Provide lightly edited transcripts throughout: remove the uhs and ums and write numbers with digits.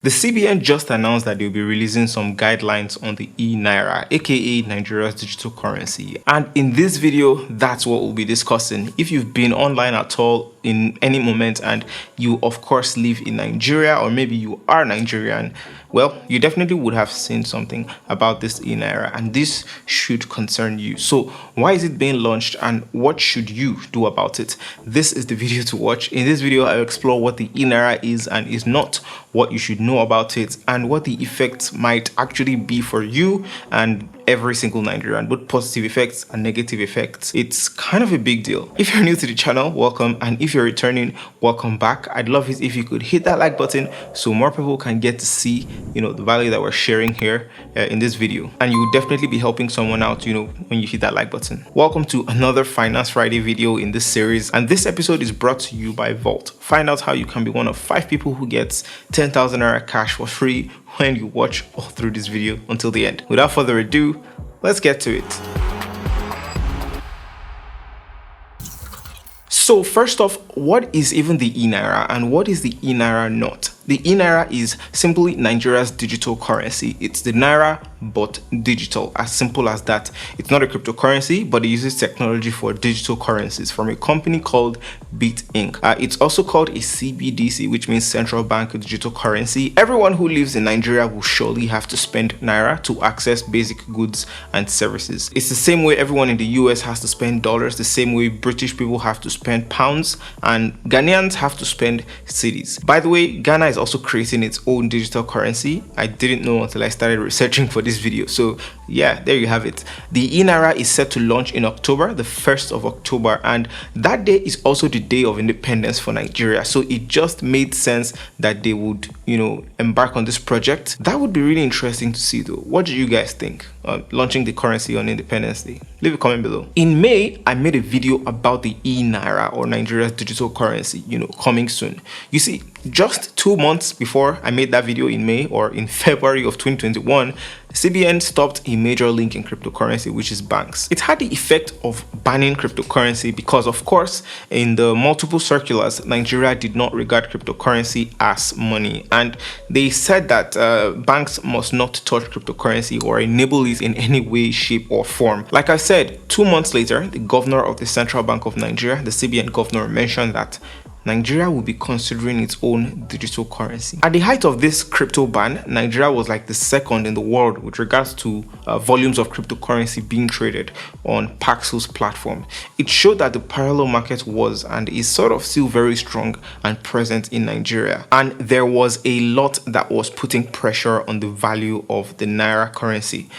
The CBN just announced that they'll be releasing some guidelines on the eNaira, aka Nigeria's digital currency. And in this video, that's what we'll be discussing. If you've been online at all in any moment and you of course live in Nigeria, or maybe you are Nigerian, well, you definitely would have seen something about this eNaira, and this should concern you. So why is it being launched and what should you do about it? This is the video to watch. In this video, I'll explore what the eNaira is and is not, what you should know about it, and what the effects might actually be for you and every single Nigerian, both positive effects and negative effects. It's kind of a big deal. If you're new to the channel, welcome, and if you're returning, welcome back. I'd love it if you could hit that like button so more people can get to see, the value that we're sharing here in this video, and you will definitely be helping someone out, when you hit that like button. Welcome to another Finance Friday video in this series, and this episode is brought to you by Vault. Find out how you can be one of 5 people who gets 10,000 Naira cash for free when you watch all through this video until the end. Without further ado, let's get to it. So first off, what is even the eNaira and what is the eNaira not? The eNaira is simply Nigeria's digital currency. It's the Naira, but digital, as simple as that. It's not a cryptocurrency, but it uses technology for digital currencies from a company called Bit Inc. It's also called a CBDC, which means Central Bank Digital Currency. Everyone who lives in Nigeria will surely have to spend Naira to access basic goods and services. It's the same way everyone in the US has to spend dollars, the same way British people have to spend pounds, and Ghanaians have to spend cedis. By the way, Ghana is also creating its own digital currency. I didn't know until I started researching for this video. So yeah, there you have it. The eNaira is set to launch in October, the 1st of October, and that day is also the day of independence for Nigeria. So it just made sense that they would, embark on this project. That would be really interesting to see though. What do you guys think? Launching the currency on Independence Day? Leave a comment below. In May, I made a video about the eNaira, or Nigeria's digital currency, coming soon. You see, just 2 months before I made that video in May, or in February of 2021, CBN stopped a major link in cryptocurrency, which is banks. It had the effect of banning cryptocurrency because, of course, in the multiple circulars, Nigeria did not regard cryptocurrency as money, and they said that banks must not touch cryptocurrency or enable it in any way, shape, or form. Like I said, 2 months later, the governor of the Central Bank of Nigeria, the CBN governor, mentioned that Nigeria will be considering its own digital currency. At the height of this crypto ban, Nigeria was like the second in the world with regards to volumes of cryptocurrency being traded on Paxos platform. It showed that the parallel market was and is sort of still very strong and present in Nigeria. And there was a lot that was putting pressure on the value of the Naira currency.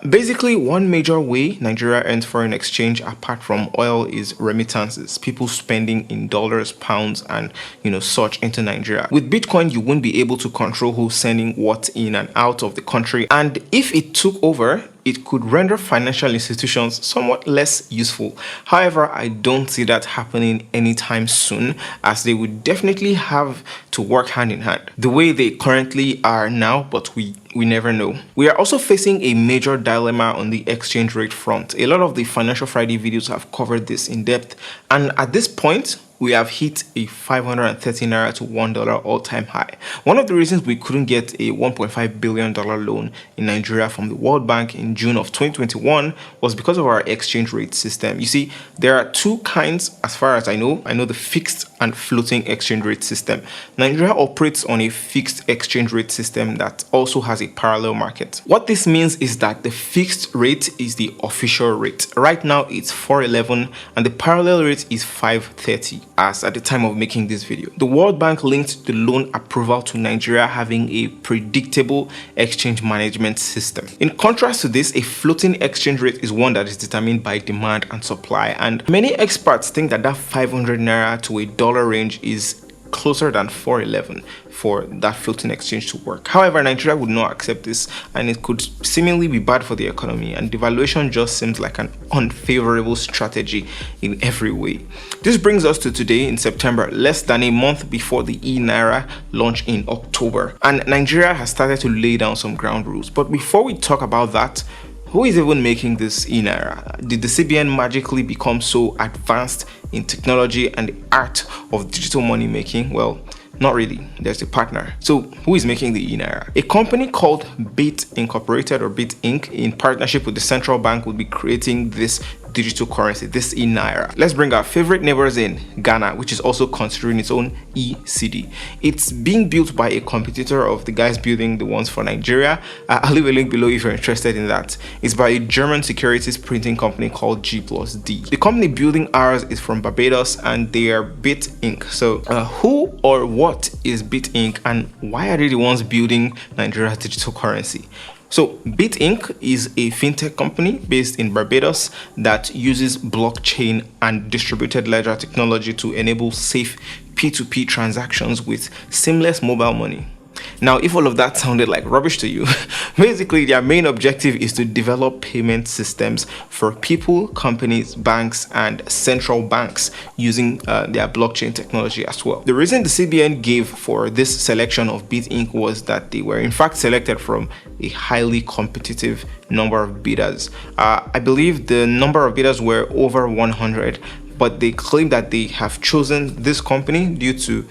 Basically, one major way Nigeria earns foreign exchange apart from oil is remittances, people spending in dollars, pounds, and such into Nigeria. With Bitcoin, you won't be able to control who's sending what in and out of the country, and if it took over, it could render financial institutions somewhat less useful. However, I don't see that happening anytime soon, as they would definitely have to work hand in hand the way they currently are now, but we never know. We are also facing a major dilemma on the exchange rate front. A lot of the Financial Friday videos have covered this in depth, and at this point, we have hit a 530 Naira to $1 all-time high. One of the reasons we couldn't get a $1.5 billion loan in Nigeria from the World Bank in June of 2021 was because of our exchange rate system. You see, there are 2 kinds as far as I know. I know the fixed and floating exchange rate system. Nigeria operates on a fixed exchange rate system that also has a parallel market. What this means is that the fixed rate is the official rate. Right now it's 411 and the parallel rate is 530. As at the time of making this video. The World Bank linked the loan approval to Nigeria having a predictable exchange management system. In contrast to this, a floating exchange rate is one that is determined by demand and supply, and many experts think that that 500 Naira to $1 range is closer than 411 for that floating exchange to work. However, Nigeria would not accept this, and it could seemingly be bad for the economy, and devaluation just seems like an unfavorable strategy in every way. This brings us to today in September, less than a month before the eNaira launch in October, and Nigeria has started to lay down some ground rules. But before we talk about that, who is even making this eNaira? Did the CBN magically become so advanced in technology and the art of digital money making? Well, Not really, there's a partner. So who is making the eNaira? A company called Bit Incorporated or Bit Inc. in partnership with the central bank will be creating this digital currency, this eNaira. Let's bring our favorite neighbors in, Ghana, which is also considering its own e-cedi. It's being built by a competitor of the guys building the ones for Nigeria. I'll leave a link below if you're interested in that. It's by a German securities printing company called G+D. The company building ours is from Barbados and they are Bit Inc. So who or what is Bit Inc. and why are they the ones building Nigeria's digital currency? So Bit Inc. is a fintech company based in Barbados that uses blockchain and distributed ledger technology to enable safe P2P transactions with seamless mobile money. Now, if all of that sounded like rubbish to you, basically their main objective is to develop payment systems for people, companies, banks, and central banks using their blockchain technology as well. The reason the CBN gave for this selection of Bit Inc. was that they were in fact selected from a highly competitive number of bidders. I believe the number of bidders were over 100, but they claim that they have chosen this company due to,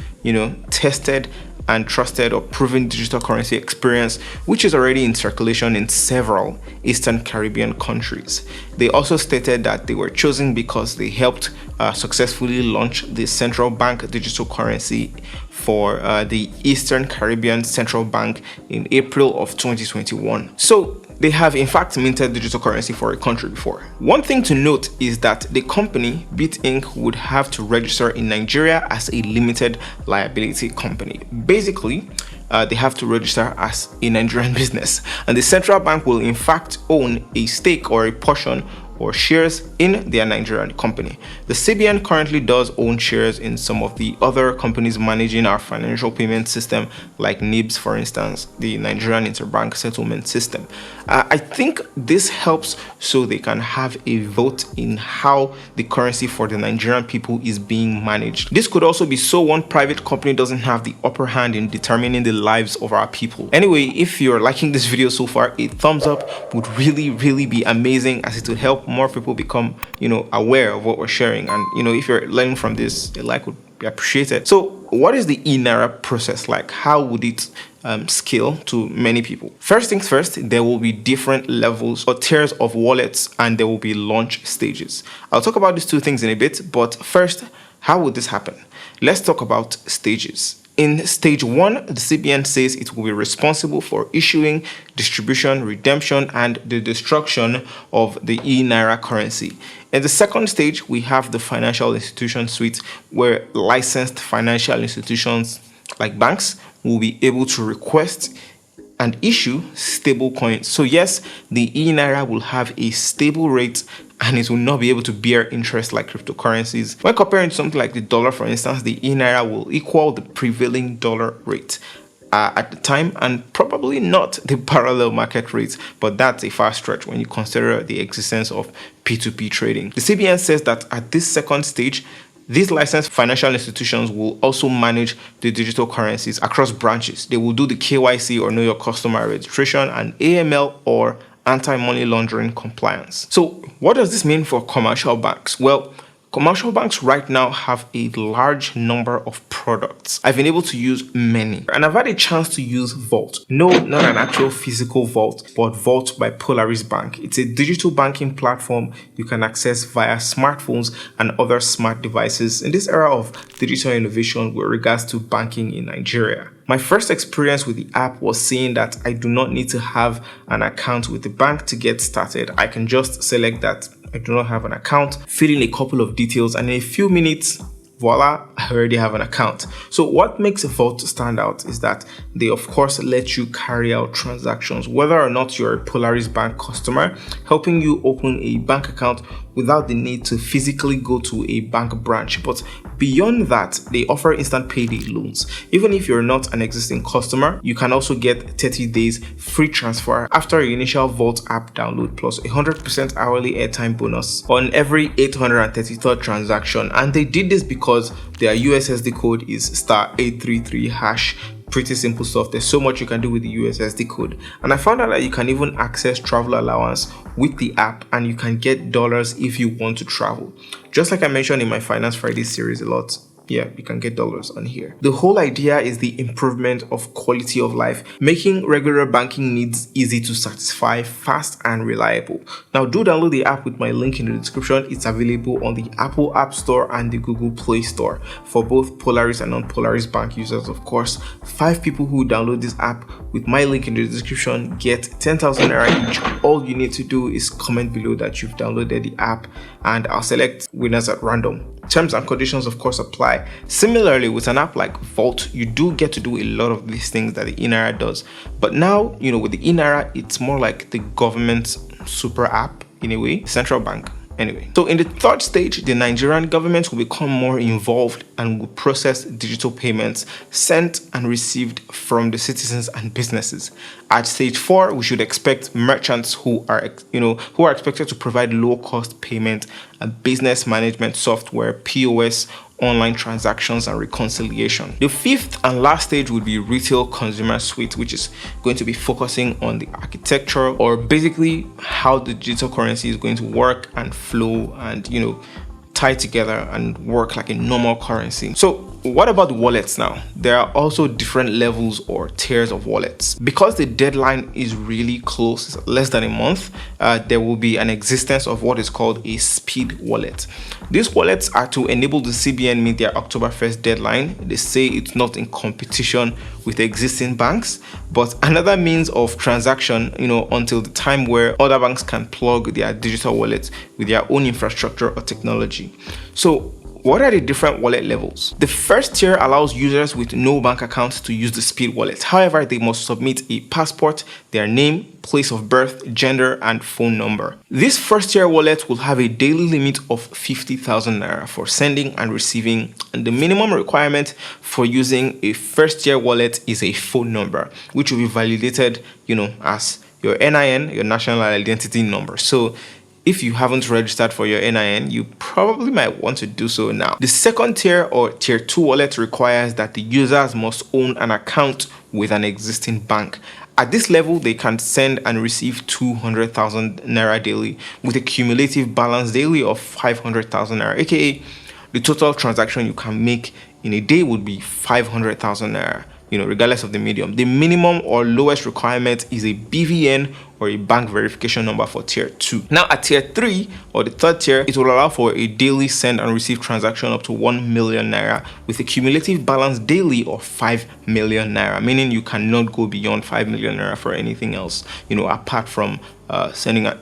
tested and trusted or proven digital currency experience, which is already in circulation in several Eastern Caribbean countries. They also stated that they were chosen because they helped successfully launch the central bank digital currency for the Eastern Caribbean Central Bank in April of 2021. So they have in fact minted digital currency for a country before. One thing to note is that the company, Bit Inc., would have to register in Nigeria as a limited liability company. Basically, they have to register as a Nigerian business, and the central bank will in fact own a stake or a portion or shares in their Nigerian company. The CBN currently does own shares in some of the other companies managing our financial payment system, like NIBS, for instance, the Nigerian Interbank Settlement System. I think this helps so they can have a vote in how the currency for the Nigerian people is being managed. This could also be so one private company doesn't have the upper hand in determining the lives of our people. Anyway, if you're liking this video so far, a thumbs up would really be amazing, as it will help more people become aware of what we're sharing. And if you're learning from this, a like would be appreciated. So what is the eNaira process like? How would it scale to many people? First things first, there will be different levels or tiers of wallets, and there will be launch stages. I'll talk about these two things in a bit, but first, how would this happen? Let's talk about stages. In stage 1, the CBN says it will be responsible for issuing, distribution, redemption, and the destruction of the eNaira currency. In the second stage, we have the financial institution suite, where licensed financial institutions like banks will be able to request and issue stable coins. So yes, the eNaira will have a stable rate and it will not be able to bear interest like cryptocurrencies. When comparing to something like the dollar, for instance, the eNaira will equal the prevailing dollar rate at the time, and probably not the parallel market rates, but that's a far stretch when you consider the existence of P2P trading. The CBN says that at this second stage, these licensed financial institutions will also manage the digital currencies across branches. They will do the KYC or know your customer registration and AML or anti-money laundering compliance. So what does this mean for commercial banks? Well, commercial banks right now have a large number of products. I've been able to use many, and I've had a chance to use Vault. No, not an actual physical vault, but Vault by Polaris Bank. It's a digital banking platform you can access via smartphones and other smart devices in this era of digital innovation with regards to banking in Nigeria. My first experience with the app was seeing that I do not need to have an account with the bank to get started. I can just select that I do not have an account, fill in a couple of details, and in a few minutes, voila, I already have an account. So what makes Vault stand out is that they of course let you carry out transactions, whether or not you're a Polaris Bank customer, helping you open a bank account without the need to physically go to a bank branch. But beyond that, they offer instant payday loans. Even if you're not an existing customer, you can also get 30 days free transfer after your initial Vault app download, plus 100% hourly airtime bonus on every 833rd transaction. And they did this because their USSD code is *833#. Pretty simple stuff. There's so much you can do with the USSD code, and I found out that you can even access travel allowance with the app, and you can get dollars if you want to travel. Just like I mentioned in my Finance Friday series a lot, Yeah, you can get dollars on here. The whole idea is the improvement of quality of life, making regular banking needs easy to satisfy, fast and reliable. Now do download the app with my link in the description. It's available on the Apple App Store and the Google Play Store for both Polaris and non-Polaris bank users, of course. 5 people who download this app with my link in the description get 10,000 Naira each. All you need to do is comment below that you've downloaded the app and I'll select winners at random. Terms and conditions, of course, apply. Similarly, with an app like Vault, you do get to do a lot of these things that the eNaira does. But now, with the eNaira, it's more like the government's super app in a way, central bank. Anyway, so in the third stage, the Nigerian government will become more involved and will process digital payments sent and received from the citizens and businesses. At stage 4, we should expect merchants who are expected to provide low-cost payment and business management software, POS, online transactions and reconciliation. The 5th and last stage would be retail consumer suite, which is going to be focusing on the architecture, or basically how the digital currency is going to work and flow and tie together and work like a normal currency. So what about wallets now? There are also different levels or tiers of wallets. Because the deadline is really close, less than a month, there will be an existence of what is called a speed wallet. These wallets are to enable the CBN meet their October 1st deadline. They say it's not in competition with existing banks, but another means of transaction, until the time where other banks can plug their digital wallets with their own infrastructure or technology. So what are the different wallet levels? The first tier allows users with no bank accounts to use the speed wallet. However, they must submit a passport, their name, place of birth, gender, and phone number. This first tier wallet will have a daily limit of 50,000 Naira for sending and receiving, and the minimum requirement for using a first tier wallet is a phone number, which will be validated, as your NIN, your national identity number. So if you haven't registered for your NIN, you probably might want to do so now. The second tier or tier 2 wallet requires that the users must own an account with an existing bank. At this level, they can send and receive 200,000 Naira daily with a cumulative balance daily of 500,000 Naira, aka the total transaction you can make in a day would be 500,000 Naira. Regardless of the medium. The minimum or lowest requirement is a BVN or a bank verification number for tier 2. Now at tier 3 or the third tier, it will allow for a daily send and receive transaction up to 1 million Naira with a cumulative balance daily of 5 million Naira, meaning you cannot go beyond 5 million Naira for anything else, apart from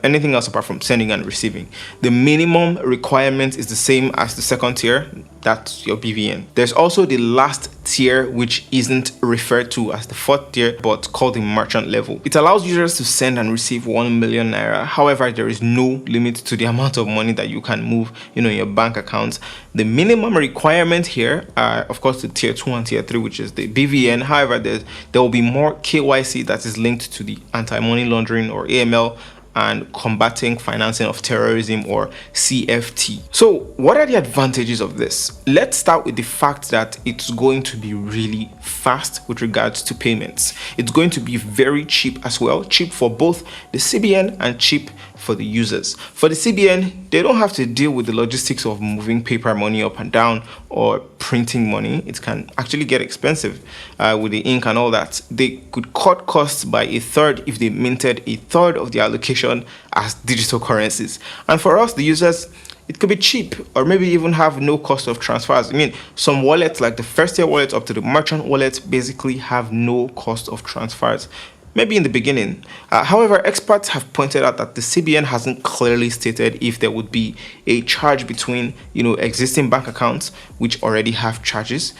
anything else apart from sending and receiving. The minimum requirement is the same as the second tier, that's your BVN. There's also the last tier, which isn't referred to as the fourth tier but called the merchant level. It allows users to send and receive 1 million Naira. However, there is no limit to the amount of money that you can move in your bank accounts. The minimum requirement here are of course the tier 2 and tier 3, which is the BVN. However, there will be more KYC that is linked to the anti-money laundering or AML and combating financing of terrorism or CFT. So what are the advantages of this? Let's start with the fact that it's going to be really fast with regards to payments. It's going to be very cheap as well, cheap for both the CBN and cheap for the users. For the CBN, they don't have to deal with the logistics of moving paper money up and down or printing money. It can actually get expensive with the ink and all that. They could cut costs by a third if they minted a third of the allocation as digital currencies. And for us, the users, it could be cheap or maybe even have no cost of transfers. I mean, some wallets like the first tier wallet up to the merchant wallet basically have no cost of transfers. Maybe in the beginning. However, experts have pointed out that the CBN hasn't clearly stated if there would be a charge between, existing bank accounts, which already have charges,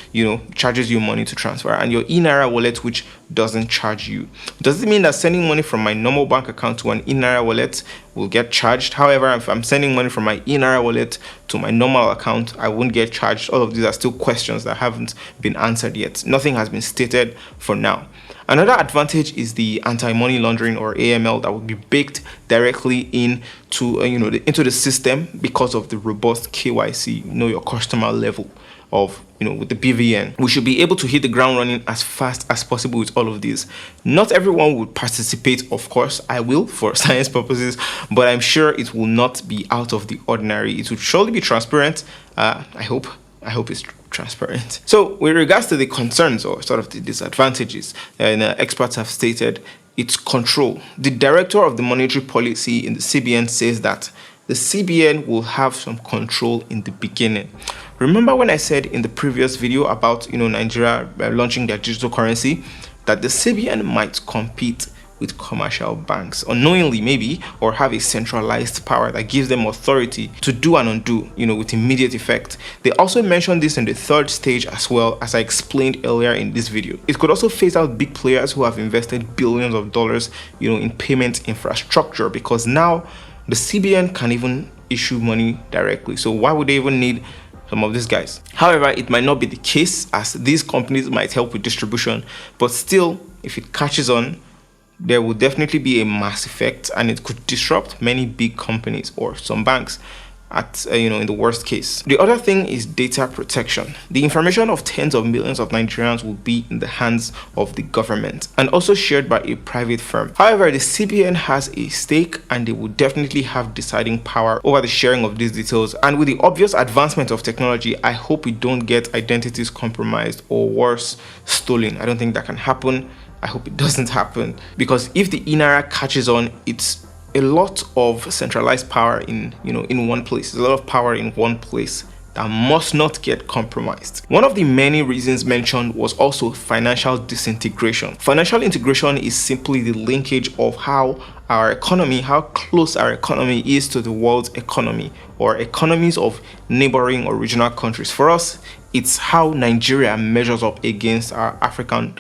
charges you money to transfer, and your eNaira wallet, which doesn't charge you. Does it mean that sending money from my normal bank account to an eNaira wallet will get charged? However, if I'm sending money from my eNaira wallet to my normal account, I won't get charged. All of these are still questions that haven't been answered yet. Nothing has been stated for now. Another advantage is the anti-money laundering or AML that will be baked directly into into the system because of the robust KYC, your customer level of with the BVN. We should be able to hit the ground running as fast as possible with all of these. Not everyone would participate, of course. I will for science purposes, but I'm sure it will not be out of the ordinary. It would surely be transparent, I hope. I hope it's transparent. So with regards to the concerns or sort of the disadvantages, experts have stated its control. The director of the monetary policy in the CBN says that the CBN will have some control in the beginning. Remember when I said in the previous video about Nigeria launching their digital currency that the CBN might compete with commercial banks unknowingly, maybe, or have a centralized power that gives them authority to do and undo, with immediate effect. They also mentioned this in the third stage as well, as I explained earlier in this video. It could also phase out big players who have invested billions of dollars, in payment infrastructure, because now the CBN can even issue money directly. So why would they even need some of these guys? However, it might not be the case, as these companies might help with distribution, but still, if it catches on, there will definitely be a mass effect, and it could disrupt many big companies or some banks at in the worst case. The other thing is data protection. The information of tens of millions of Nigerians will be in the hands of the government and also shared by a private firm. However, the CBN has a stake, and they will definitely have deciding power over the sharing of these details. And with the obvious advancement of technology, I hope we don't get identities compromised or worse, stolen. I don't think that can happen. I hope it doesn't happen, because if the eNaira catches on, it's a lot of centralized power in one place. There's a lot of power in one place that must not get compromised. One of the many reasons mentioned was also financial disintegration. Financial integration is simply the linkage of how close our economy is to the world's economy or economies of neighboring or regional countries. For us, it's how Nigeria measures up against our African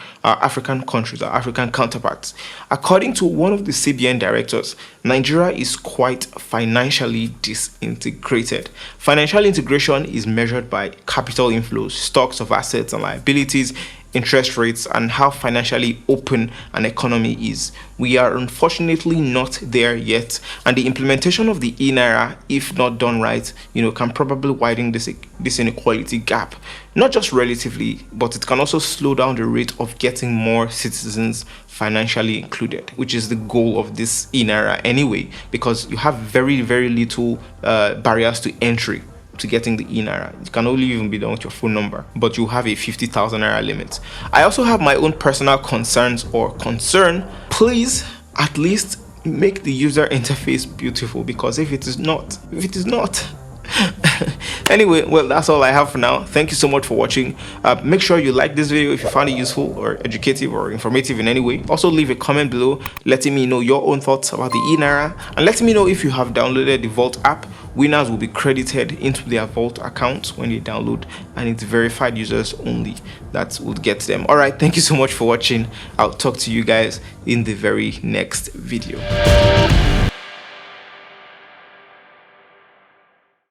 countries, our African counterparts. According to one of the CBN directors, Nigeria is quite financially disintegrated. Financial integration is measured by capital inflows, stocks of assets and liabilities, interest rates, and how financially open an economy is. We are unfortunately not there yet, and the implementation of the eNaira, if not done right, can probably widen this inequality gap, not just relatively, but it can also slow down the rate of getting more citizens financially included, which is the goal of this eNaira anyway, because you have very, very little barriers to entry to getting the eNaira. It can only even be done with your phone number, but you have a 50,000 naira limit. I also have my own personal concerns or concern. Please at least make the user interface beautiful, because if it is not anyway, well, that's all I have for now. Thank you so much for watching. Make sure you like this video if you found it useful or educative or informative in any way. Also leave a comment below letting me know your own thoughts about the eNaira, and letting me know if you have downloaded the Vault app. Winners will be credited into their Vault accounts when they download, and it's verified users only that would get them. All right, thank you so much for watching. I'll talk to you guys in the very next video.